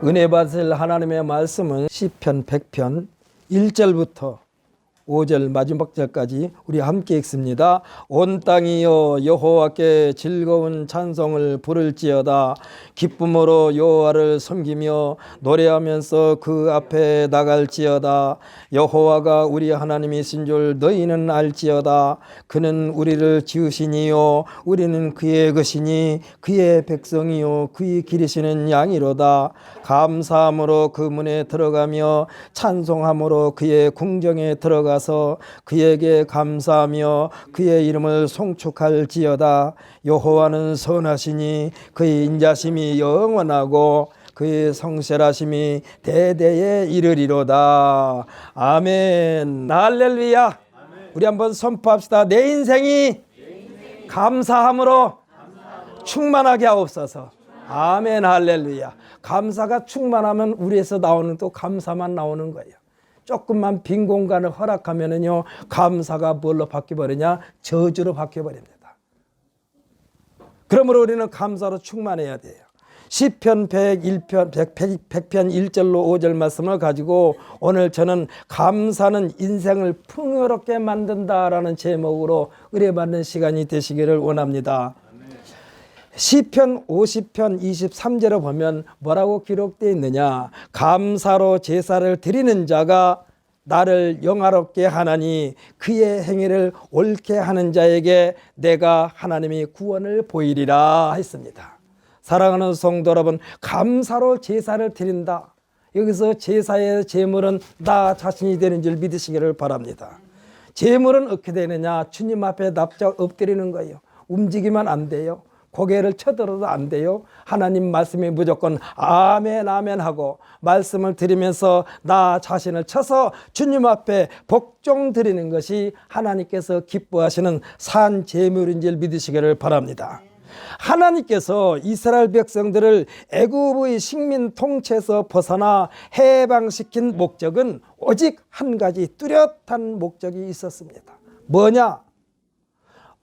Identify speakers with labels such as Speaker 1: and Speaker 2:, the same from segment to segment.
Speaker 1: 은혜 받으실 하나님의 말씀은 시편 100편 1절부터 5절 마지막 절까지 우리 함께 읽습니다. 온 땅이여 여호와께 즐거운 찬송을 부를지어다. 기쁨으로 여호와를 섬기며 노래하면서 그 앞에 나갈지어다. 여호와가 우리 하나님이신 줄 너희는 알지어다. 그는 우리를 지으시니요 우리는 그의 것이니 그의 백성이요 그의 기르시는 양이로다. 감사함으로 그 문에 들어가며 찬송함으로 그의 궁정에 들어가서 그에게 감사하며 그의 이름을 송축할지어다. 여호와는 선하시니 그의 인자심이 영원하고 그의 성실하심이 대대에 이르리로다. 아멘. 할렐루야. 우리 한번 선포합시다. 내 인생이 감사함으로 충만하게 하옵소서. 아멘. 할렐루야. 감사가 충만하면 우리에서 나오는 또 감사만 나오는 거예요. 조금만 빈 공간을 허락하면은요, 감사가 뭘로 바뀌어버리냐? 저주로 바뀌어버립니다. 그러므로 우리는 감사로 충만해야 돼요. 시편 100편 1절로 5절 말씀을 가지고 오늘 저는 감사는 인생을 풍요롭게 만든다라는 제목으로 의뢰받는 시간이 되시기를 원합니다. 시편 50편 23절에 보면 뭐라고 기록되어 있느냐? 감사로 제사를 드리는 자가 나를 영화롭게 하나니 그의 행위를 옳게 하는 자에게 내가 하나님이 구원을 보이리라 했습니다. 사랑하는 성도 여러분, 감사로 제사를 드린다. 여기서 제사의 제물은 나 자신이 되는 줄 믿으시기를 바랍니다. 제물은 어떻게 되느냐? 주님 앞에 납작 엎드리는 거예요. 움직이면 안 돼요. 고개를 쳐들어도 안 돼요. 하나님 말씀에 무조건 아멘 아멘 하고 말씀을 드리면서 나 자신을 쳐서 주님 앞에 복종 드리는 것이 하나님께서 기뻐하시는 산 제물인 줄 믿으시기를 바랍니다. 하나님께서 이스라엘 백성들을 애굽의 식민 통치에서 벗어나 해방시킨 목적은 오직 한 가지 뚜렷한 목적이 있었습니다. 뭐냐?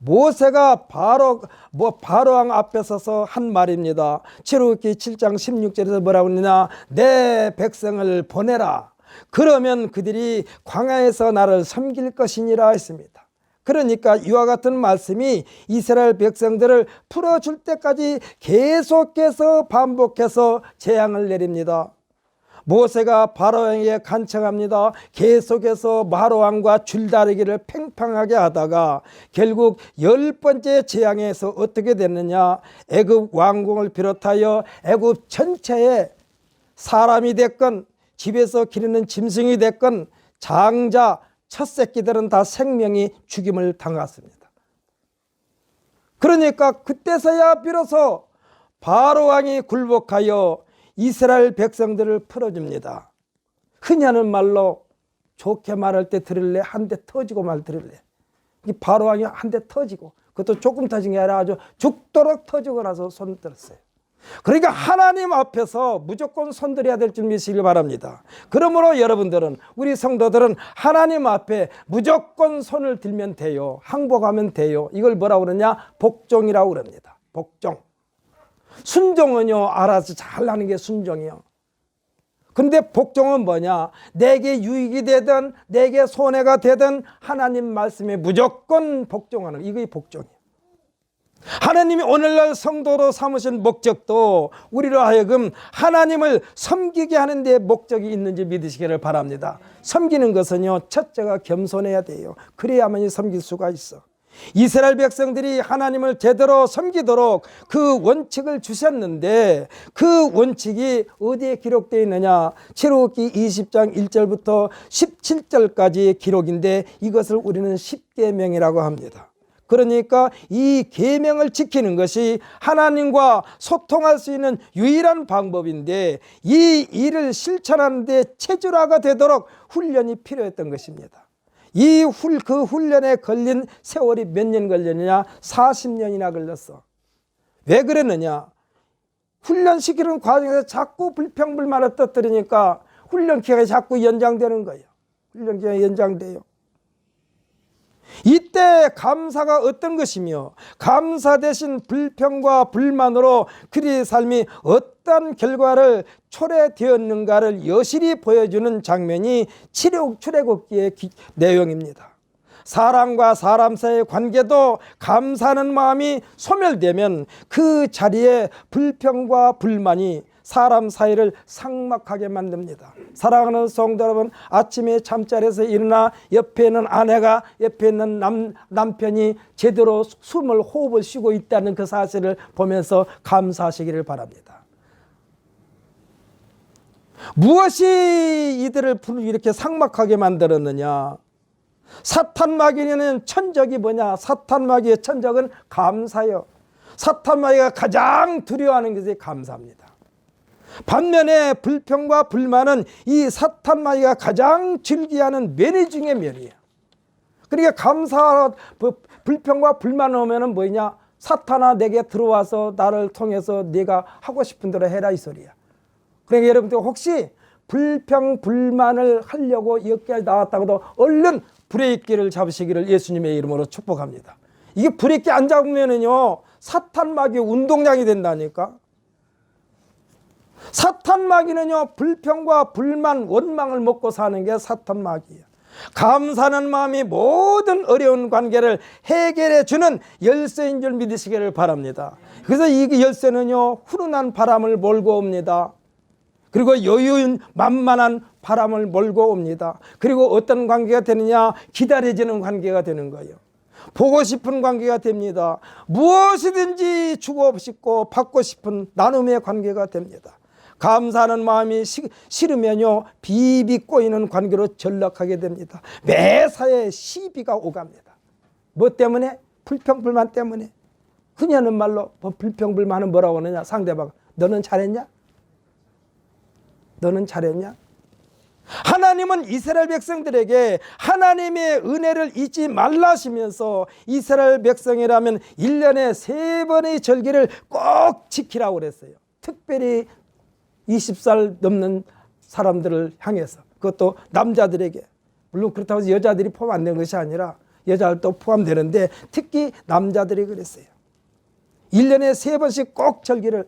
Speaker 1: 모세가 바로왕 앞에 서서 한 말입니다. 출애굽기 7장 16절에서 뭐라고 하느냐? 내 백성을 보내라. 그러면 그들이 광야에서 나를 섬길 것이니라 했습니다. 그러니까 이와 같은 말씀이 이스라엘 백성들을 풀어줄 때까지 계속해서 반복해서 재앙을 내립니다. 모세가 바로왕에게 간청합니다. 계속해서 바로왕과 줄다리기를 팽팽하게 하다가 결국 10번째 재앙에서 어떻게 됐느냐? 애굽 왕궁을 비롯하여 애굽 전체에 사람이 됐건 집에서 기르는 짐승이 됐건 장자 첫 새끼들은 다 생명이 죽임을 당했습니다. 그러니까 그때서야 비로소 바로왕이 굴복하여 이스라엘 백성들을 풀어줍니다. 흔히 하는 말로 좋게 말할 때 들을래? 한 대 터지고 말 들을래? 바로왕이 한 대 터지고, 그것도 조금 터진 게 아니라 아주 죽도록 터지고 나서 손을 들었어요. 그러니까 하나님 앞에서 무조건 손들어야 될 줄 믿으시길 바랍니다. 그러므로 여러분들은, 우리 성도들은 하나님 앞에 무조건 손을 들면 돼요. 항복하면 돼요. 이걸 뭐라고 그러냐? 복종이라고 그럽니다. 복종. 순종은요, 알아서 잘하는 게 순종이요. 근데 복종은 뭐냐? 내게 유익이 되든 내게 손해가 되든 하나님 말씀에 무조건 복종하는, 이게 복종이에요. 하나님이 오늘날 성도로 삼으신 목적도 우리로 하여금 하나님을 섬기게 하는 데 목적이 있는지 믿으시기를 바랍니다. 섬기는 것은요, 첫째가 겸손해야 돼요. 그래야만이 섬길 수가 있어. 이스라엘 백성들이 하나님을 제대로 섬기도록 그 원칙을 주셨는데 그 원칙이 어디에 기록되어 있느냐? 출애굽기 20장 1절부터 17절까지의 기록인데 이것을 우리는 십계명이라고 합니다. 그러니까 이 계명을 지키는 것이 하나님과 소통할 수 있는 유일한 방법인데 이 일을 실천하는 데 체질화가 되도록 훈련이 필요했던 것입니다. 그 훈련에 걸린 세월이 몇 년 걸렸느냐? 40년이나 걸렸어. 왜 그랬느냐? 훈련시키는 과정에서 자꾸 불평불만을 터뜨리니까 훈련 기간이 자꾸 연장되는 거예요. 훈련 기간이 연장돼요. 이때 감사가 어떤 것이며 감사 대신 불평과 불만으로 그들의 삶이 어떤 결과를 초래되었는가를 여실히 보여주는 장면이 출애굽기의 내용입니다. 사람과 사람 사이의 관계도 감사하는 마음이 소멸되면 그 자리에 불평과 불만이 사람 사이를 삭막하게 만듭니다. 사랑하는 성도 여러분, 아침에 잠자리에서 일어나 옆에 있는 아내가, 옆에 있는 남편이 제대로 호흡을 쉬고 있다는 그 사실을 보면서 감사하시기를 바랍니다. 무엇이 이들을 이렇게 삭막하게 만들었느냐? 사탄 마귀는 천적이 뭐냐? 사탄 마귀의 천적은 감사요. 사탄 마귀가 가장 두려워하는 것이 감사입니다. 반면에 불평과 불만은 이 사탄 마귀가 가장 즐겨하는 면이 중에 면이에요. 그러니까 불평과 불만 오면은 뭐냐? 사탄아 내게 들어와서 나를 통해서 네가 하고 싶은 대로 해라 이 소리야. 그러니까 여러분들 혹시 불평 불만을 하려고 여기까지 나왔다고도 얼른 브레이크를 잡으시기를 예수님의 이름으로 축복합니다. 이게 브레이크 안 잡으면은요 사탄 마귀 운동장이 된다니까. 사탄 마귀는요 불평과 불만 원망을 먹고 사는 게 사탄 마귀예요. 감사하는 마음이 모든 어려운 관계를 해결해 주는 열쇠인 줄 믿으시기를 바랍니다. 그래서 이 열쇠는요 훈훈한 바람을 몰고 옵니다. 그리고 여유인 만만한 바람을 몰고 옵니다. 그리고 어떤 관계가 되느냐? 기다려지는 관계가 되는 거예요. 보고 싶은 관계가 됩니다. 무엇이든지 주고 싶고 받고 싶은 나눔의 관계가 됩니다. 감사하는 마음이 싫으면요 비비 꼬이는 관계로 전락하게 됩니다. 매사에 시비가 오갑니다. 뭐 때문에? 불평불만 때문에. 흔히 하는 말로 불평불만은 뭐라고 하느냐? 상대방 너는 잘했냐? 너는 잘했냐? 하나님은 이스라엘 백성들에게 하나님의 은혜를 잊지 말라 하시면서 이스라엘 백성이라면 1년에 3번의 절기를 꼭 지키라고 그랬어요. 특별히 20살 넘는 사람들을 향해서, 그것도 남자들에게. 물론 그렇다고 해서 여자들이 포함 안 된 것이 아니라 여자들도 포함되는데 특히 남자들이 그랬어요. 1년에 3번씩 꼭 절기를.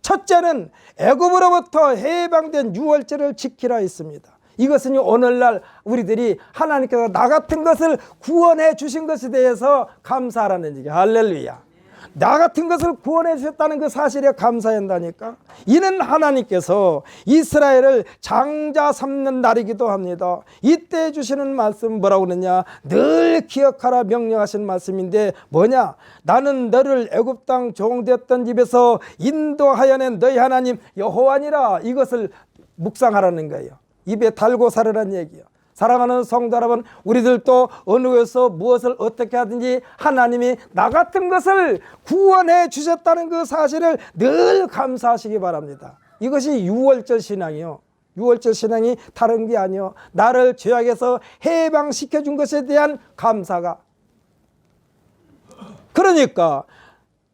Speaker 1: 첫째는 애굽으로부터 해방된 유월절을 지키라 했습니다. 이것은 오늘날 우리들이 하나님께서 나 같은 것을 구원해 주신 것에 대해서 감사하라는 얘기예요. 할렐루야. 나 같은 것을 구원해 주셨다는 그 사실에 감사한다니까. 이는 하나님께서 이스라엘을 장자 삼는 날이기도 합니다. 이때 주시는 말씀 뭐라고 그러냐? 늘 기억하라 명령하신 말씀인데 뭐냐? 나는 너를 애굽 땅 종되었던 집에서 인도하여 낸 너희 하나님 여호와니라. 이것을 묵상하라는 거예요. 입에 달고 살으라는 얘기예요. 사랑하는 성도 여러분, 우리들도 어느 곳에서 무엇을 어떻게 하든지 하나님이 나 같은 것을 구원해 주셨다는 그 사실을 늘 감사하시기 바랍니다. 이것이 유월절 신앙이요. 유월절 신앙이 다른 게 아니요. 나를 죄악에서 해방시켜 준 것에 대한 감사가. 그러니까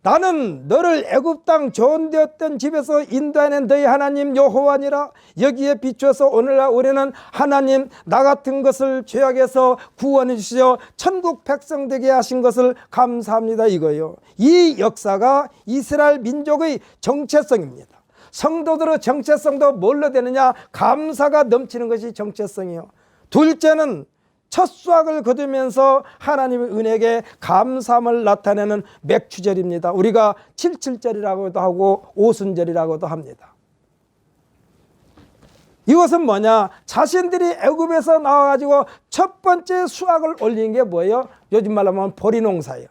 Speaker 1: 나는 너를 애굽 땅 종되었던 집에서 인도하는 너희 하나님 여호와니라. 여기에 비추어서 오늘날 우리는 하나님 나 같은 것을 죄악에서 구원해 주시어 천국 백성 되게 하신 것을 감사합니다 이거예요. 이 역사가 이스라엘 민족의 정체성입니다. 성도들의 정체성도 뭘로 되느냐? 감사가 넘치는 것이 정체성이요. 둘째는 첫 수확을 거두면서 하나님의 은혜에게 감사함을 나타내는 맥추절입니다. 우리가 칠칠절이라고도 하고 오순절이라고도 합니다. 이것은 뭐냐? 자신들이 애굽에서 나와가지고 첫 번째 수확을 올린 게 뭐예요? 요즘 말로 하면 보리농사예요.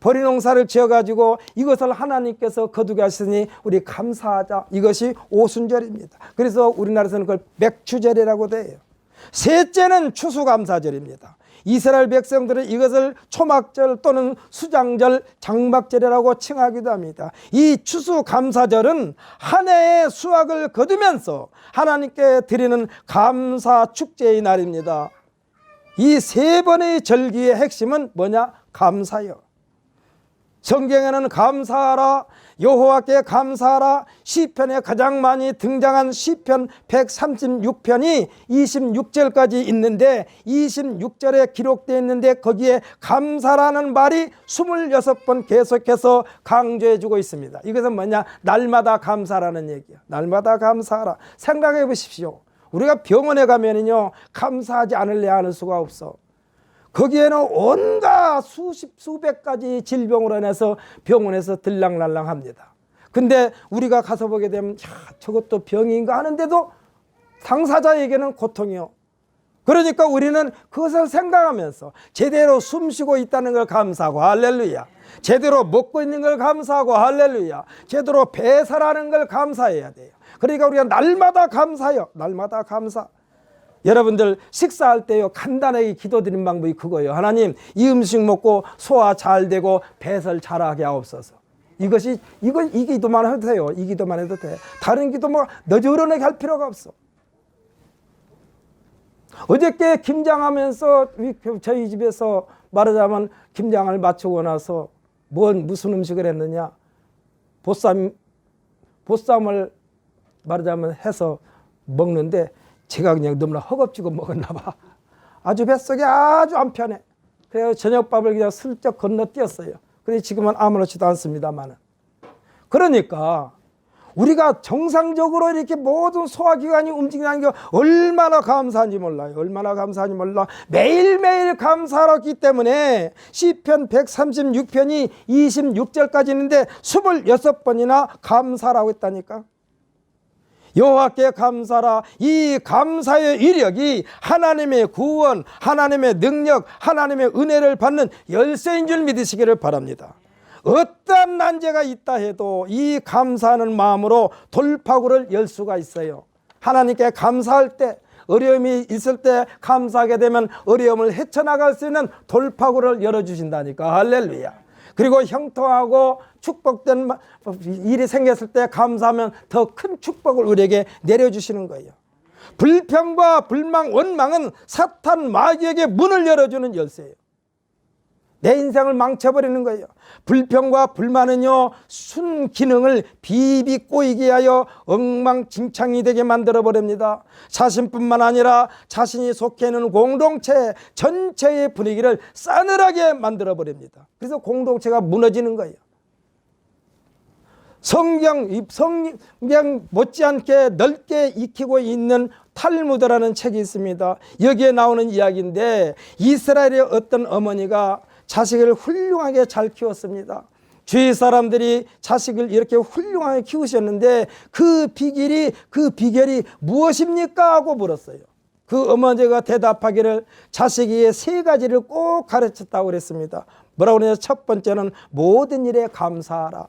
Speaker 1: 보리농사를 지어가지고 이것을 하나님께서 거두게 하시니 우리 감사하자. 이것이 오순절입니다. 그래서 우리나라에서는 그걸 맥추절이라고도 해요. 셋째는 추수감사절입니다. 이스라엘 백성들은 이것을 초막절 또는 수장절, 장막절이라고 칭하기도 합니다. 이 추수감사절은 한 해의 수확을 거두면서 하나님께 드리는 감사 축제의 날입니다. 이 세 번의 절기의 핵심은 뭐냐? 감사요. 성경에는 감사하라, 여호와께 감사하라, 시편에 가장 많이 등장한 시편 136편이 26절까지 있는데 26절에 기록되어 있는데 거기에 감사라는 말이 26번 계속해서 강조해 주고 있습니다. 이것은 뭐냐? 날마다 감사라는 얘기야. 날마다 감사하라. 생각해 보십시오. 우리가 병원에 가면은요, 감사하지 않을래야 하는 수가 없어. 거기에는 온갖 수백 가지 질병으로 인해서 병원에서 들락날락합니다. 근데 우리가 가서 보게 되면 야, 저것도 병인가 하는데도 당사자에게는 고통이요. 그러니까 우리는 그것을 생각하면서 제대로 숨쉬고 있다는 걸 감사하고 할렐루야. 제대로 먹고 있는 걸 감사하고 할렐루야. 제대로 배설하는 걸 감사해야 돼요. 그러니까 우리가 날마다 감사해요. 날마다 감사. 여러분들 식사할 때요, 간단하게 기도드리는 방법이 그거예요. 하나님, 이 음식 먹고 소화 잘 되고 배설 잘하게 하옵소서. 이게 기도만 해도 돼요. 이 기도만 해도 돼. 다른 기도 뭐 너저러하게 할 필요가 없어. 어저께 김장하면서 저희 집에서 말하자면 김장을 마치고 나서 무슨 음식을 했느냐? 보쌈을 말하자면 해서 먹는데 제가 그냥 너무나 허겁지겁 먹었나 봐. 아주 뱃속이 아주 안 편해. 그래서 저녁밥을 그냥 슬쩍 건너뛰었어요. 그래서 지금은 아무렇지도 않습니다만은. 그러니까 우리가 정상적으로 이렇게 모든 소화기관이 움직이는 게 얼마나 감사한지 몰라요. 얼마나 감사한지 몰라. 매일매일 감사하기 때문에 시편 136편이 26절까지 있는데 26번이나 감사라고 했다니까. 여호와께 감사라. 이 감사의 이력이 하나님의 구원, 하나님의 능력, 하나님의 은혜를 받는 열쇠인 줄 믿으시기를 바랍니다. 어떠한 난제가 있다 해도 이 감사하는 마음으로 돌파구를 열 수가 있어요. 하나님께 감사할 때, 어려움이 있을 때 감사하게 되면 어려움을 헤쳐나갈 수 있는 돌파구를 열어주신다니까. 할렐루야. 그리고 형통하고 축복된 일이 생겼을 때 감사하면 더 큰 축복을 우리에게 내려주시는 거예요. 불평과 불망, 원망은 사탄 마귀에게 문을 열어주는 열쇠예요. 내 인생을 망쳐버리는 거예요. 불평과 불만은요, 순기능을 비비 꼬이게 하여 엉망진창이 되게 만들어버립니다. 자신뿐만 아니라 자신이 속해 있는 공동체 전체의 분위기를 싸늘하게 만들어버립니다. 그래서 공동체가 무너지는 거예요. 성경 못지않게 넓게 익히고 있는 탈무드라는 책이 있습니다. 여기에 나오는 이야기인데 이스라엘의 어떤 어머니가 자식을 훌륭하게 잘 키웠습니다. 주위 사람들이 자식을 이렇게 훌륭하게 키우셨는데 그 비결이 무엇입니까? 하고 물었어요. 그 어머니가 대답하기를 자식이 3가지를 꼭 가르쳤다고 그랬습니다. 뭐라고 그러냐? 첫 번째는 모든 일에 감사하라.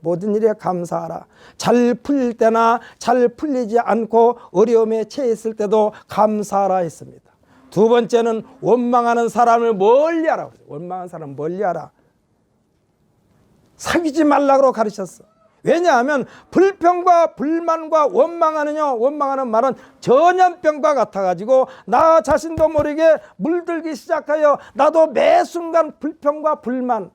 Speaker 1: 모든 일에 감사하라. 잘 풀릴 때나 잘 풀리지 않고 어려움에 처했을 때도 감사하라 했습니다. 두 번째는 원망하는 사람을 멀리하라. 원망하는 사람을 멀리하라. 사귀지 말라고 가르쳤어. 왜냐하면 불평과 불만과 원망하는 말은 전염병과 같아가지고 나 자신도 모르게 물들기 시작하여 나도 매 순간 불평과 불만,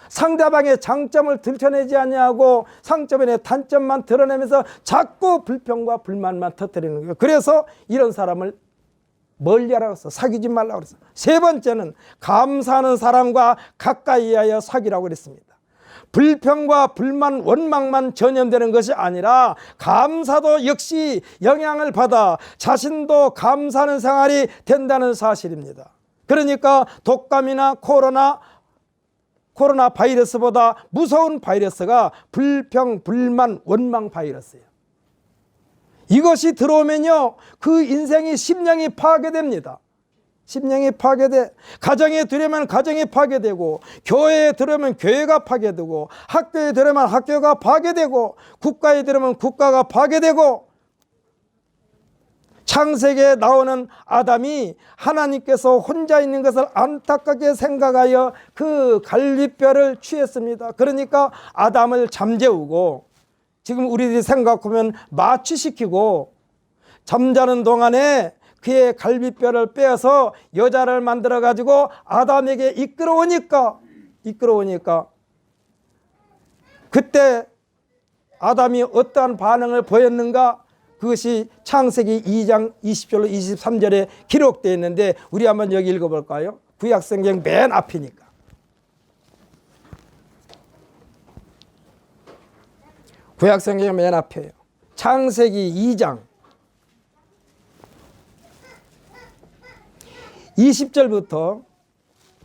Speaker 1: 상대방의 장점을 들춰내지 아니하고 상점의 단점만 드러내면서 자꾸 불평과 불만만 터뜨리는 거예요. 그래서 이런 사람을 멀리하라고 했어. 사귀지 말라고 그랬어. 세 번째는 감사하는 사람과 가까이 하여 사귀라고 그랬습니다. 불평과 불만, 원망만 전염되는 것이 아니라 감사도 역시 영향을 받아 자신도 감사하는 생활이 된다는 사실입니다. 그러니까 독감이나 코로나 바이러스보다 무서운 바이러스가 불평, 불만, 원망 바이러스예요. 이것이 들어오면요, 그 인생이 심령이 파괴됩니다. 심령이 파괴돼. 가정에 들어오면 가정이 파괴되고, 교회에 들어오면 교회가 파괴되고, 학교에 들어오면 학교가 파괴되고, 국가에 들어오면 국가가 파괴되고, 창세기에 나오는 아담이 하나님께서 혼자 있는 것을 안타깝게 생각하여 그 갈빗뼈를 취했습니다. 그러니까 아담을 잠재우고, 지금 우리들이 생각하면 마취시키고, 잠자는 동안에 그의 갈빗뼈를 빼어서 여자를 만들어 가지고 아담에게 이끌어오니까 그때 아담이 어떠한 반응을 보였는가? 그것이 창세기 2장 20절로 23절에 기록되어 있는데 우리 한번 여기 읽어볼까요? 구약성경 맨 앞이니까. 구약성경 맨 앞이에요. 창세기 2장 20절부터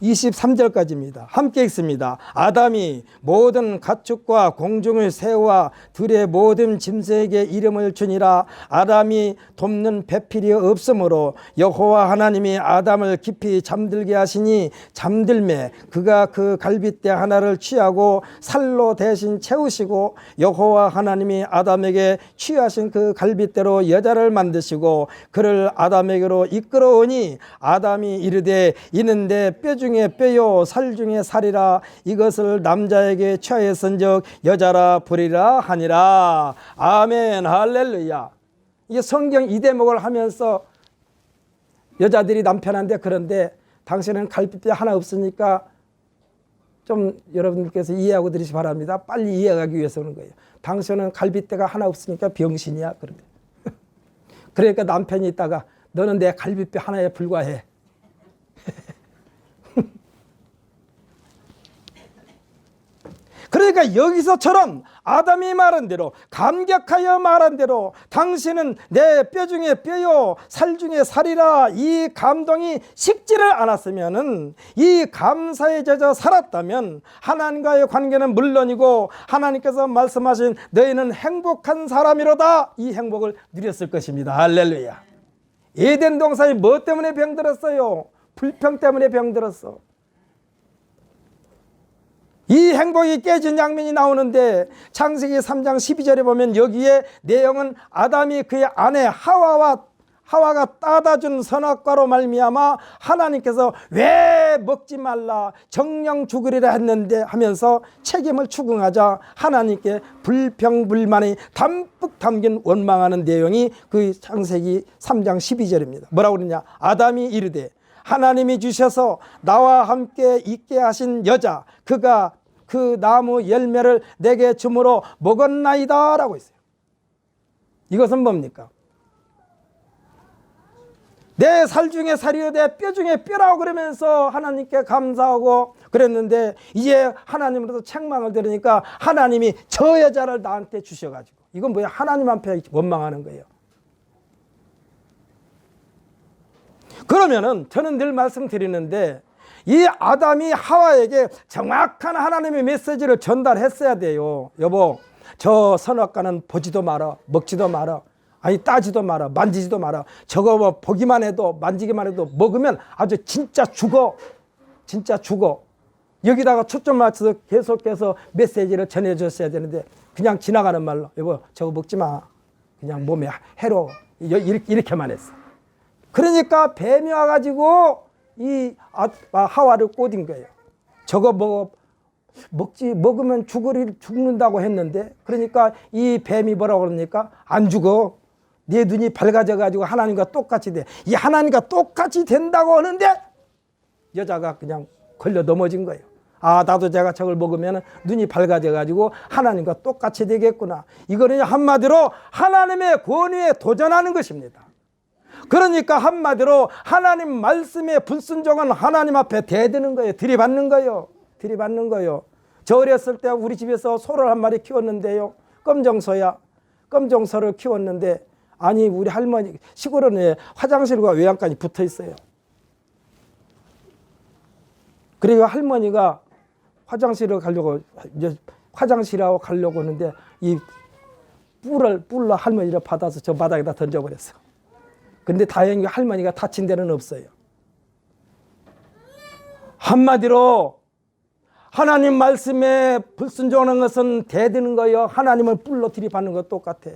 Speaker 1: 23절까지입니다. 함께 읽습니다. 아담이 모든 가축과 공중의 새와 들의 모든 짐승에게 이름을 주니라. 아담이 돕는 배필이 없으므로 여호와 하나님이 아담을 깊이 잠들게 하시니 잠들매 그가 그 갈빗대 하나를 취하고 살로 대신 채우시고 여호와 하나님이 아담에게 취하신 그 갈빗대로 여자를 만드시고 그를 아담에게로 이끌어오니 아담이 이르되 이는 내 뼈 중에 뼈요 살 중에 살이라. 이것을 남자에게 취하였은즉 여자라 부리라 하니라. 아멘 할렐루야. 이게 성경 이 대목을 하면서 여자들이 남편한테 그런데 당신은 갈빗대 하나 없으니까 좀 여러분들께서 이해하고 들으시기 바랍니다. 빨리 이해하기 위해서 그런 거예요. 당신은 갈빗대가 하나 없으니까 병신이야. 그런데 그러니까 남편이 있다가 너는 내 갈빗대 하나에 불과해. 그러니까 여기서처럼 아담이 말한 대로 감격하여 말한 대로 당신은 내 뼈 중에 뼈요 살 중에 살이라. 이 감동이 식지를 않았으면은 이 감사에 젖어 살았다면 하나님과의 관계는 물론이고 하나님께서 말씀하신 너희는 행복한 사람이로다 이 행복을 누렸을 것입니다. 할렐루야. 에덴 동산이 뭐 때문에 병들었어요? 불평 때문에 병들었어. 이 행복이 깨진 장면이 나오는데 창세기 3장 12절에 보면 여기에 내용은 아담이 그의 아내 하와가 따다 준 선악과로 말미암아 하나님께서 왜 먹지 말라 정령 죽으리라 했는데 하면서 책임을 추궁하자 하나님께 불평불만이 담뿍 담긴 원망하는 내용이 그 창세기 3장 12절입니다. 뭐라고 그러냐? 아담이 이르되 하나님이 주셔서 나와 함께 있게 하신 여자 그가 그 나무 열매를 내게 주므로 먹었나이다 라고 했어요. 이것은 뭡니까? 내 살 중에 살이요 내 뼈 중에 뼈라고 그러면서 하나님께 감사하고 그랬는데 이제 하나님으로부터 책망을 들으니까 하나님이 저 여자를 나한테 주셔가지고 이건 뭐야? 하나님 앞에 원망하는 거예요. 그러면은 저는 늘 말씀드리는데 이 아담이 하와에게 정확한 하나님의 메시지를 전달했어야 돼요. 여보, 저 선악과는 보지도 마라, 먹지도 마라, 아니 따지도 마라, 만지지도 마라. 저거 뭐 보기만 해도 만지기만 해도 먹으면 아주 진짜 죽어, 진짜 죽어. 여기다가 초점 맞춰서 계속해서 메시지를 전해줬어야 되는데 그냥 지나가는 말로 여보 저거 먹지 마, 그냥 몸에 해로워, 이렇게만 했어. 그러니까 뱀이 와가지고 이 하와를 꼬딘 거예요. 저거 먹으면 죽는다고 했는데 그러니까 이 뱀이 뭐라고 그럽니까? 안 죽어. 네 눈이 밝아져가지고 하나님과 똑같이 돼. 이 하나님과 똑같이 된다고 하는데 여자가 그냥 걸려 넘어진 거예요. 아, 나도 제가 저걸 먹으면 눈이 밝아져가지고 하나님과 똑같이 되겠구나. 이거는 한마디로 하나님의 권위에 도전하는 것입니다. 그러니까 한마디로 하나님 말씀에 불순종한 하나님 앞에 대드는 거예요. 들이받는 거예요. 들이받는 거예요. 저 어렸을 때 우리 집에서 소를 한 마리 키웠는데요. 검정소야. 검정소를 키웠는데 아니 우리 할머니 시골은 화장실과 외양간이 붙어 있어요. 그리고 할머니가 화장실을 가려고 이제 화장실하고 가려고 하는데 이 뿔로 할머니를 받아서 저 바닥에다 던져버렸어. 근데 다행히 할머니가 다친 데는 없어요. 한마디로 하나님 말씀에 불순종하는 것은 대드는 거예요. 하나님을 뿔로 들이받는 것 똑같아.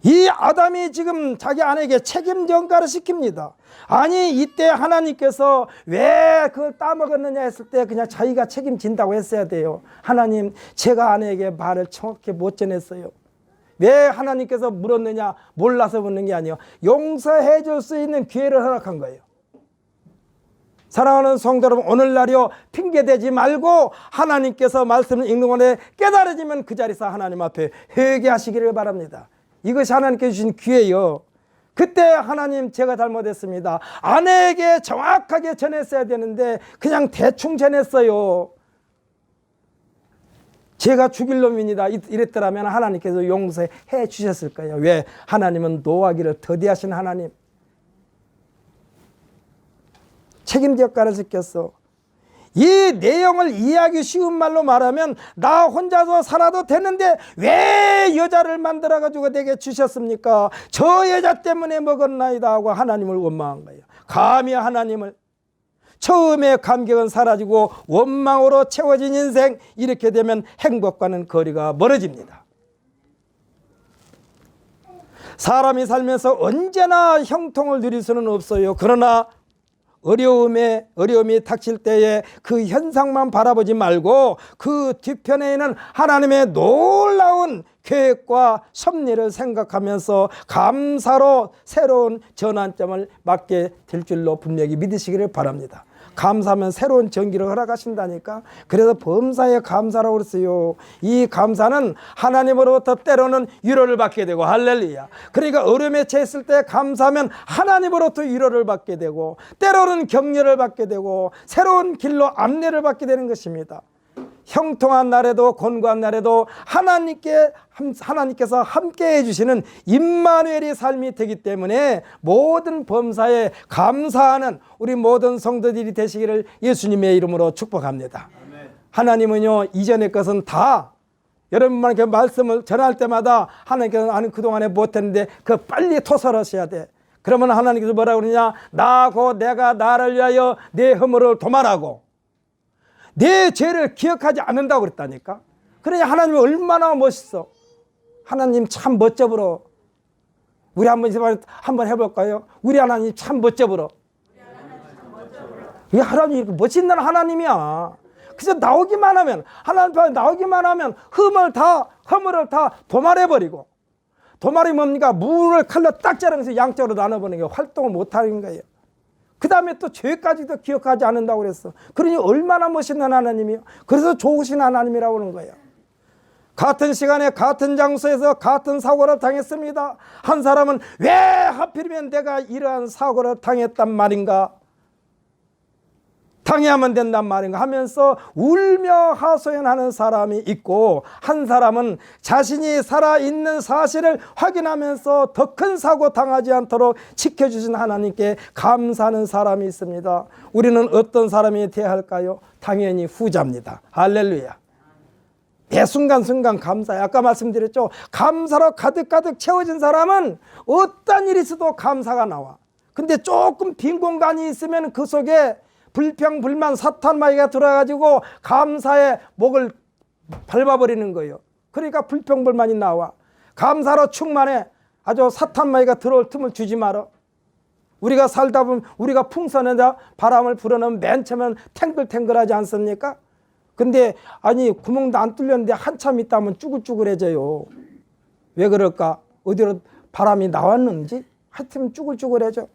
Speaker 1: 이 아담이 지금 자기 아내에게 책임 전가를 시킵니다. 아니 이때 하나님께서 왜 그걸 따먹었느냐 했을 때 그냥 자기가 책임진다고 했어야 돼요. 하나님 제가 아내에게 말을 정확히 못 전했어요. 왜 하나님께서 물었느냐? 몰라서 묻는 게 아니에요. 용서해 줄 수 있는 기회를 허락한 거예요. 사랑하는 성도 여러분, 오늘날이요 핑계대지 말고 하나님께서 말씀을 읽는 건데 깨달아지면 그 자리에서 하나님 앞에 회개하시기를 바랍니다. 이것이 하나님께 주신 기회요. 그때 하나님 제가 잘못했습니다. 아내에게 정확하게 전했어야 되는데 그냥 대충 전했어요. 제가 죽일 놈입니다 이랬더라면 하나님께서 용서해 주셨을 거예요. 왜? 하나님은 노하기를 더디하신 하나님. 책임질 가르쳐 꼈어. 이 내용을 이해하기 쉬운 말로 말하면 나 혼자서 살아도 되는데 왜 여자를 만들어 가지고 내게 주셨습니까? 저 여자 때문에 먹었나이다 하고 하나님을 원망한 거예요. 감히 하나님을. 처음에 감격은 사라지고 원망으로 채워진 인생, 이렇게 되면 행복과는 거리가 멀어집니다. 사람이 살면서 언제나 형통을 누릴 수는 없어요. 그러나 어려움이 닥칠 때에 그 현상만 바라보지 말고 그 뒤편에 있는 하나님의 놀라운 계획과 섭리를 생각하면서 감사로 새로운 전환점을 맞게 될 줄로 분명히 믿으시기를 바랍니다. 감사하면 새로운 전기를 허락하신다니까. 그래서 범사에 감사라고 그랬어요. 이 감사는 하나님으로부터 때로는 위로를 받게 되고, 할렐루야. 그러니까 어려움에 처했을 때 감사하면 하나님으로부터 위로를 받게 되고, 때로는 격려를 받게 되고, 새로운 길로 안내를 받게 되는 것입니다. 형통한 날에도 곤고한 날에도 하나님께서 함께 해주시는 임마누엘의 삶이 되기 때문에 모든 범사에 감사하는 우리 모든 성도들이 되시기를 예수님의 이름으로 축복합니다. 아멘. 하나님은요 이전의 것은 다 여러분만께 말씀을 전할 때마다 하나님께서 나는 그동안에 못했는데 그 빨리 토설하셔야 돼. 그러면 하나님께서 뭐라고 그러냐? 나고 내가 나를 위하여 내 허물을 도말하고 내 죄를 기억하지 않는다고 그랬다니까. 그러니 하나님이 얼마나 멋있어. 하나님 참 멋져 보여. 우리 한번 해볼까요? 우리 하나님 참 멋져 보여. 이 하나님이 이렇게 멋있는 하나님이야. 그래서 나오기만 하면, 하나님 앞에 나오기만 하면 허물을 다 도말해버리고, 도말이 뭡니까? 물을 칼로 딱 자르면서 양쪽으로 나눠버리는 게 활동을 못하는 거예요. 그 다음에 또 죄까지도 기억하지 않는다고 그랬어. 그러니 얼마나 멋있는 하나님이요. 그래서 좋으신 하나님이라고 하는 거예요. 같은 시간에 같은 장소에서 같은 사고를 당했습니다. 한 사람은 왜 하필이면 내가 이러한 사고를 당했단 말인가, 당해야만 된단 말인가 하면서 울며 하소연하는 사람이 있고, 한 사람은 자신이 살아있는 사실을 확인하면서 더 큰 사고 당하지 않도록 지켜주신 하나님께 감사하는 사람이 있습니다. 우리는 어떤 사람이 되어야 할까요? 당연히 후자입니다. 할렐루야. 매 순간순간 감사해. 아까 말씀드렸죠. 감사로 가득가득 채워진 사람은 어떤 일이 있어도 감사가 나와. 근데 조금 빈 공간이 있으면 그 속에 불평, 불만, 사탄마귀가 들어가지고 감사의 목을 밟아버리는 거예요. 그러니까 불평, 불만이 나와. 감사로 충만해. 아주 사탄마귀가 들어올 틈을 주지 마라. 우리가 살다 보면 우리가 풍선에다 바람을 불어넣으면 맨 처음엔 탱글탱글하지 않습니까? 근데 아니 구멍도 안 뚫렸는데 한참 있다 하면 쭈글쭈글해져요. 왜 그럴까? 어디로 바람이 나왔는지 하여튼 쭈글쭈글해져.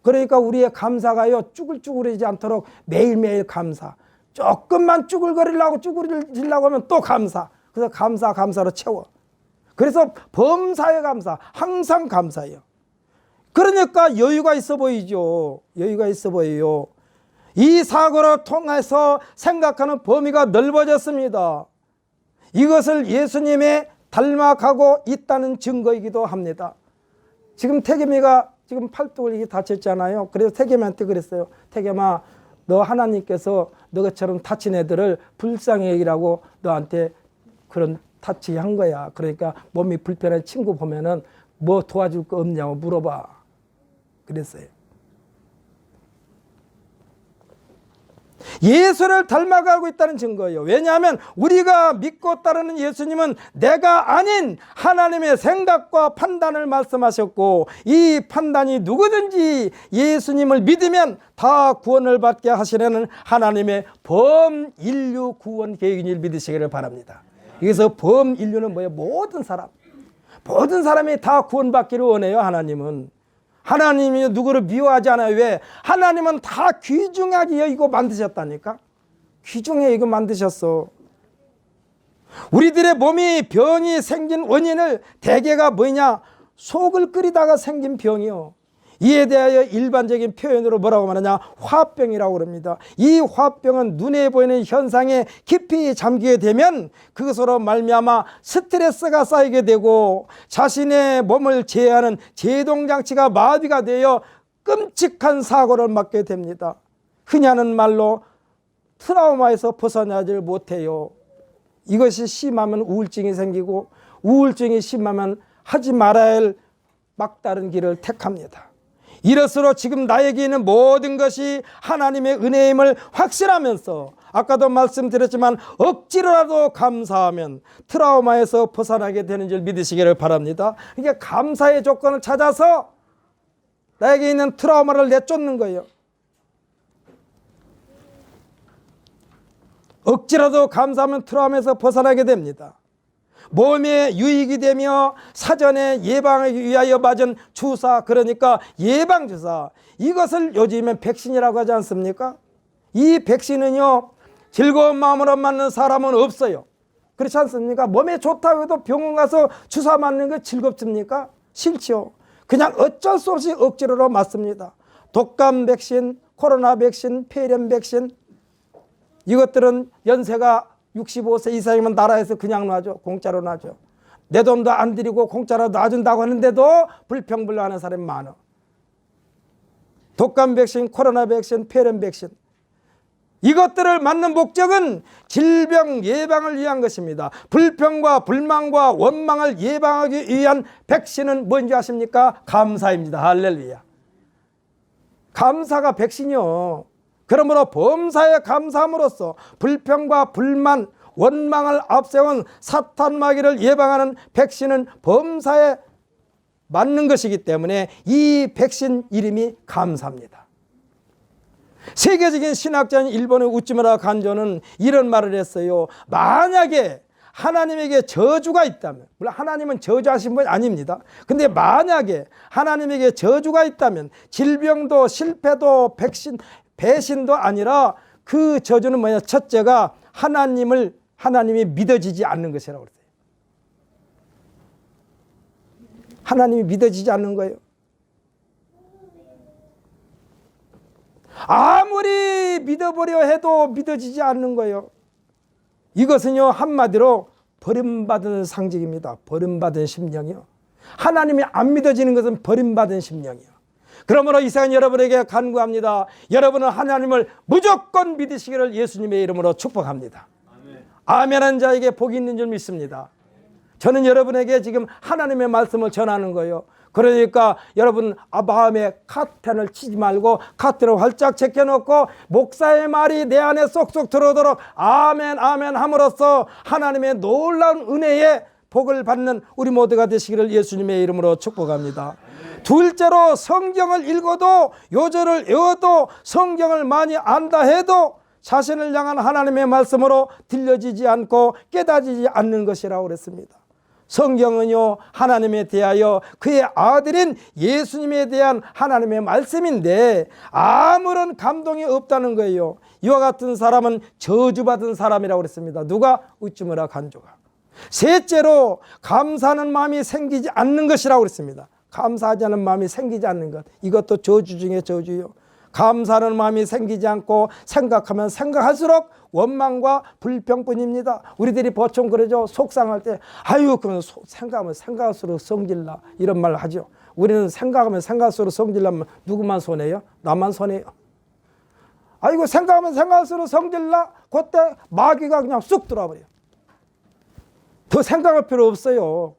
Speaker 1: 그러니까 우리의 감사가요 쭈글쭈글해지지 않도록 매일매일 감사. 조금만 쭈글거리려고 하면 또 감사. 그래서 감사로 채워. 그래서 범사에 감사, 항상 감사해요. 그러니까 여유가 있어 보이죠. 여유가 있어 보여요. 이 사고를 통해서 생각하는 범위가 넓어졌습니다. 이것을 예수님의 닮아가고 있다는 증거이기도 합니다. 지금 태겸이가 지금 팔뚝을 다쳤잖아요. 그래서 태겸이한테 그랬어요. 태겸아, 너 하나님께서 너처럼 다친 애들을 불쌍히 여기라고 너한테 그런 타치한 거야. 그러니까 몸이 불편한 친구 보면은 뭐 도와줄 거 없냐고 물어봐. 그랬어요. 예수를 닮아가고 있다는 증거예요. 왜냐하면 우리가 믿고 따르는 예수님은 내가 아닌 하나님의 생각과 판단을 말씀하셨고, 이 판단이 누구든지 예수님을 믿으면 다 구원을 받게 하시려는 하나님의 범인류 구원 계획인 줄 믿으시기를 바랍니다. 여기서 범인류는 뭐예요? 모든 사람이 다 구원받기를 원해요. 하나님은 하나님이 누구를 미워하지 않아요. 왜? 하나님은 다 귀중하게 여기고 만드셨다니까. 귀중해 이거 만드셨어. 우리들의 몸이 병이 생긴 원인을 대개가 뭐냐? 속을 끓이다가 생긴 병이요. 이에 대하여 일반적인 표현으로 뭐라고 말하냐? 화병이라고 그럽니다. 이 화병은 눈에 보이는 현상에 깊이 잠기게 되면 그것으로 말미암아 스트레스가 쌓이게 되고 자신의 몸을 제어하는 제동장치가 마비가 되어 끔찍한 사고를 맞게 됩니다. 흔히 하는 말로 트라우마에서 벗어나질 못해요. 이것이 심하면 우울증이 생기고 우울증이 심하면 하지 말아야 할 막다른 길을 택합니다. 이럴수록 지금 나에게 있는 모든 것이 하나님의 은혜임을 확신하면서 아까도 말씀드렸지만 억지로라도 감사하면 트라우마에서 벗어나게 되는 줄 믿으시기를 바랍니다. 이게 감사의 조건을 찾아서 나에게 있는 트라우마를 내쫓는 거예요. 억지라도 감사하면 트라우마에서 벗어나게 됩니다. 몸에 유익이 되며 사전에 예방하기 위하여 맞은 주사, 그러니까 예방주사, 이것을 요즘엔 백신이라고 하지 않습니까? 이 백신은요 즐거운 마음으로 맞는 사람은 없어요. 그렇지 않습니까? 몸에 좋다고 해도 병원 가서 주사 맞는 거 즐겁습니까? 싫죠. 그냥 어쩔 수 없이 억지로 맞습니다. 독감 백신, 코로나 백신, 폐렴 백신, 이것들은 연세가 65세 이상이면 나라에서 그냥 놔줘. 공짜로 놔줘. 내 돈도 안 들이고 공짜로 놔준다고 하는데도 불평불만하는 사람이 많아. 독감 백신, 코로나 백신, 폐렴 백신, 이것들을 맞는 목적은 질병 예방을 위한 것입니다. 불평과 불만과 원망을 예방하기 위한 백신은 뭔지 아십니까? 감사입니다. 할렐루야. 감사가 백신이요. 그러므로 범사에 감사함으로써 불평과 불만, 원망을 앞세운 사탄 마귀를 예방하는 백신은 범사에 맞는 것이기 때문에 이 백신 이름이 감사입니다. 세계적인 신학자인 일본의 우찌무라 간조는 이런 말을 했어요. 만약에 하나님에게 저주가 있다면, 물론 하나님은 저주하신 분이 아닙니다. 근데 만약에 하나님에게 저주가 있다면 질병도 실패도 백신 배신도 아니라 그 저주는 뭐냐? 첫째가 하나님이 믿어지지 않는 것이라고 그랬어요. 하나님이 믿어지지 않는 거예요. 아무리 믿어보려 해도 믿어지지 않는 거예요. 이것은요 한마디로 버림받은 상징입니다. 버림받은 심령이요. 하나님이 안 믿어지는 것은 버림받은 심령이요. 그러므로 이 시간 여러분에게 간구합니다. 여러분은 하나님을 무조건 믿으시기를 예수님의 이름으로 축복합니다. 아멘한 자에게 복이 있는 줄 믿습니다. 저는 여러분에게 지금 하나님의 말씀을 전하는 거예요. 그러니까 여러분 마음에 카텐을 치지 말고 카텐을 활짝 제껴놓고 목사의 말이 내 안에 쏙쏙 들어오도록 아멘 아멘 함으로써 하나님의 놀라운 은혜에 복을 받는 우리 모두가 되시기를 예수님의 이름으로 축복합니다. 둘째로 성경을 읽어도 요절을 외워도 성경을 많이 안다 해도 자신을 향한 하나님의 말씀으로 들려지지 않고 깨닫지 않는 것이라고 그랬습니다. 성경은요 하나님에 대하여 그의 아들인 예수님에 대한 하나님의 말씀인데 아무런 감동이 없다는 거예요. 이와 같은 사람은 저주받은 사람이라고 그랬습니다. 누가? 우찌무라 간조가. 셋째로 감사하는 마음이 생기지 않는 것이라고 그랬습니다. 감사하지 않는 마음이 생기지 않는 것, 이것도 저주 중에 저주요. 감사하는 마음이 생기지 않고 생각하면 생각할수록 원망과 불평뿐입니다. 우리들이 보통 그러죠. 속상할 때 아유 그건 생각하면 생각할수록 성질나 이런 말 하죠. 우리는 생각하면 생각할수록 성질나면 누구만 손해요? 나만 손해요. 아이고 생각하면 생각할수록 성질나? 그때 마귀가 그냥 쑥 들어와버려요. 더 생각할 필요 없어요.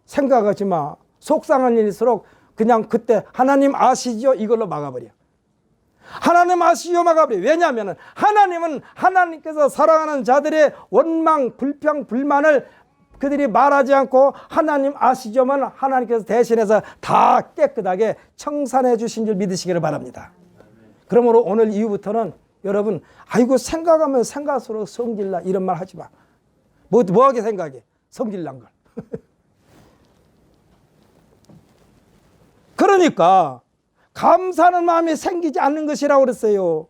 Speaker 1: 생각하지 마. 속상한 일일수록 그냥 그때 하나님 아시죠? 이걸로 막아버려. 하나님 아시죠? 막아버려. 왜냐하면 하나님은 하나님께서 사랑하는 자들의 원망, 불평, 불만을 그들이 말하지 않고 하나님 아시죠만 하나님께서 대신해서 다 깨끗하게 청산해 주신 줄 믿으시기를 바랍니다. 그러므로 오늘 이후부터는 여러분 아이고 생각하면 생각할수록 성질나 이런 말 하지 마. 뭐하게 생각해? 성질난 걸. 그러니까 감사하는 마음이 생기지 않는 것이라고 그랬어요.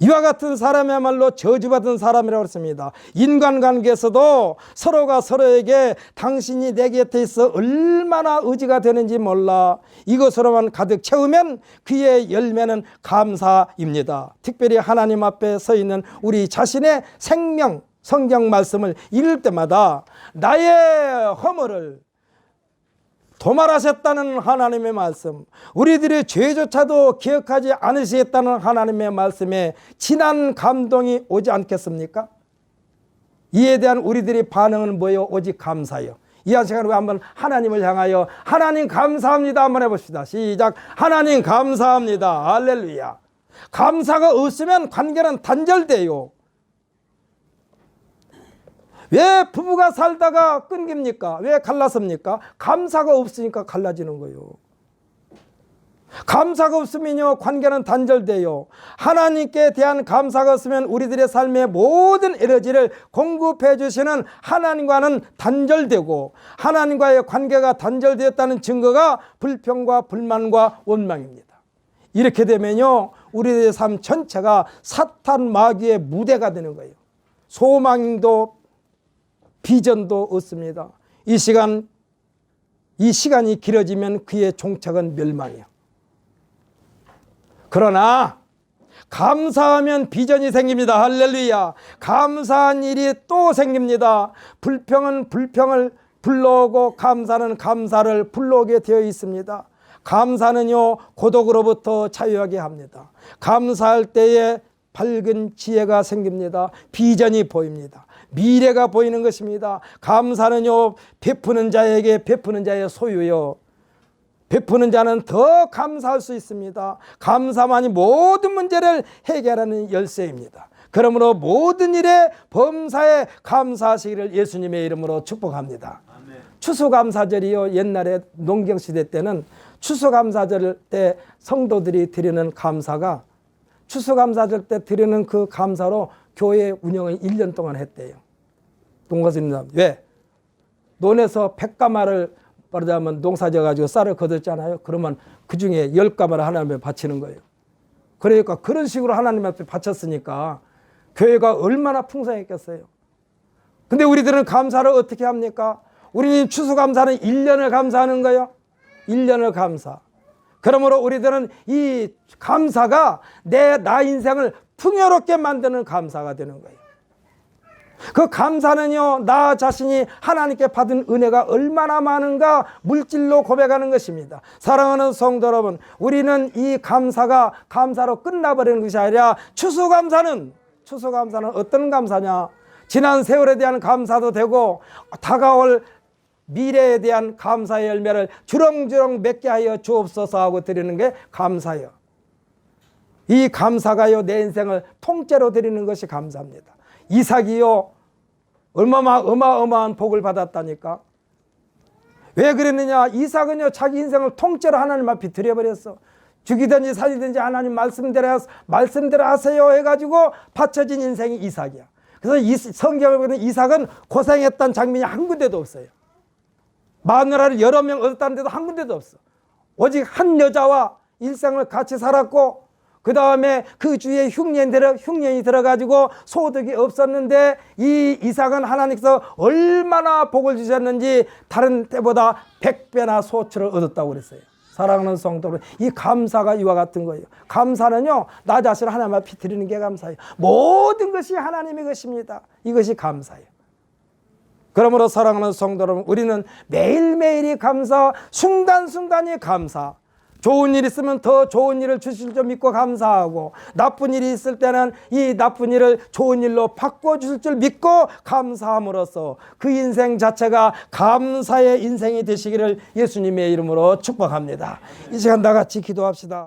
Speaker 1: 이와 같은 사람이야말로 저주받은 사람이라고 했습니다. 인간관계에서도 서로가 서로에게 당신이 내 곁에 있어 얼마나 의지가 되는지 몰라, 이것으로만 가득 채우면 그의 열매는 감사입니다. 특별히 하나님 앞에 서 있는 우리 자신의 생명, 성경 말씀을 읽을 때마다 나의 허물을 도말하셨다는 하나님의 말씀, 우리들의 죄조차도 기억하지 않으시겠다는 하나님의 말씀에 진한 감동이 오지 않겠습니까? 이에 대한 우리들의 반응은 뭐예요? 오직 감사요. 이 한 시간 우리 한번 하나님을 향하여 하나님 감사합니다 한번 해봅시다. 시작. 하나님 감사합니다. 할렐루야. 감사가 없으면 관계는 단절돼요. 왜 부부가 살다가 끊깁니까? 왜 갈라섭니까? 감사가 없으니까 갈라지는 거예요. 감사가 없으면요, 관계는 단절돼요. 하나님께 대한 감사가 없으면 우리들의 삶의 모든 에너지를 공급해 주시는 하나님과는 단절되고, 하나님과의 관계가 단절되었다는 증거가 불평과 불만과 원망입니다. 이렇게 되면요, 우리들의 삶 전체가 사탄 마귀의 무대가 되는 거예요. 소망도 비전도 없습니다. 이 시간이 길어지면 그의 종착은 멸망이에요. 그러나 감사하면 비전이 생깁니다. 할렐루야. 감사한 일이 또 생깁니다. 불평은 불평을 불러오고 감사는 감사를 불러오게 되어 있습니다. 감사는요, 고독으로부터 자유하게 합니다. 감사할 때에 밝은 지혜가 생깁니다. 비전이 보입니다. 미래가 보이는 것입니다. 감사는요, 베푸는 자에게 베푸는 자의 소유요, 베푸는 자는 더 감사할 수 있습니다. 감사만이 모든 문제를 해결하는 열쇠입니다. 그러므로 모든 일에 범사에 감사하시기를 예수님의 이름으로 축복합니다. 아멘. 추수감사절이요, 옛날에 농경시대 때는 추수감사절 때 성도들이 드리는 감사가, 추수감사절 때 드리는 그 감사로 교회 운영을 1년 동안 했대요. 농가수입니다. 왜? 논에서 100가마를 말하자면 농사져가지고 쌀을 거뒀잖아요. 그러면 그 중에 10가마를 하나님에 바치는 거예요. 그러니까 그런 식으로 하나님 앞에 바쳤으니까 교회가 얼마나 풍성했겠어요. 근데 우리들은 감사를 어떻게 합니까? 우리는 추수감사는 1년을 감사하는 거예요. 1년을 감사. 그러므로 우리들은 이 감사가 나 인생을 풍요롭게 만드는 감사가 되는 거예요. 그 감사는요, 나 자신이 하나님께 받은 은혜가 얼마나 많은가 물질로 고백하는 것입니다. 사랑하는 성도 여러분, 우리는 이 감사가 감사로 끝나버리는 것이 아니라 추수감사는 어떤 감사냐? 지난 세월에 대한 감사도 되고 다가올 미래에 대한 감사의 열매를 주렁주렁 맺게 하여 주옵소서 하고 드리는 게 감사예요. 이 감사가요, 내 인생을 통째로 드리는 것이 감사입니다. 이삭이요, 어마어마한 복을 받았다니까. 왜 그랬느냐? 이삭은요, 자기 인생을 통째로 하나님 앞에 드려버렸어. 죽이든지 살리든지 하나님 말씀대로 하세요 해가지고 바쳐진 인생이 이삭이야. 그래서 성경을 보면 이삭은 고생했던 장면이 한 군데도 없어요. 마누라를 여러 명 얻었다는 데도 한 군데도 없어. 오직 한 여자와 일생을 같이 살았고, 그 다음에 그 주위에 흉년이 들어가지고 소득이 없었는데, 이 이삭은 하나님께서 얼마나 복을 주셨는지 다른 때보다 100배나 소출을 얻었다고 그랬어요. 사랑하는 성도 여러분, 이 감사가 이와 같은 거예요. 감사는요, 나 자신을 하나님 앞에 드리는 게 감사예요. 모든 것이 하나님의 것입니다. 이것이 감사예요. 그러므로 사랑하는 성도 여러분, 우리는 매일매일이 감사, 순간순간이 감사. 좋은 일 있으면 더 좋은 일을 주실 줄 믿고 감사하고, 나쁜 일이 있을 때는 이 나쁜 일을 좋은 일로 바꿔주실 줄 믿고 감사함으로써 그 인생 자체가 감사의 인생이 되시기를 예수님의 이름으로 축복합니다. 이 시간 다 같이 기도합시다.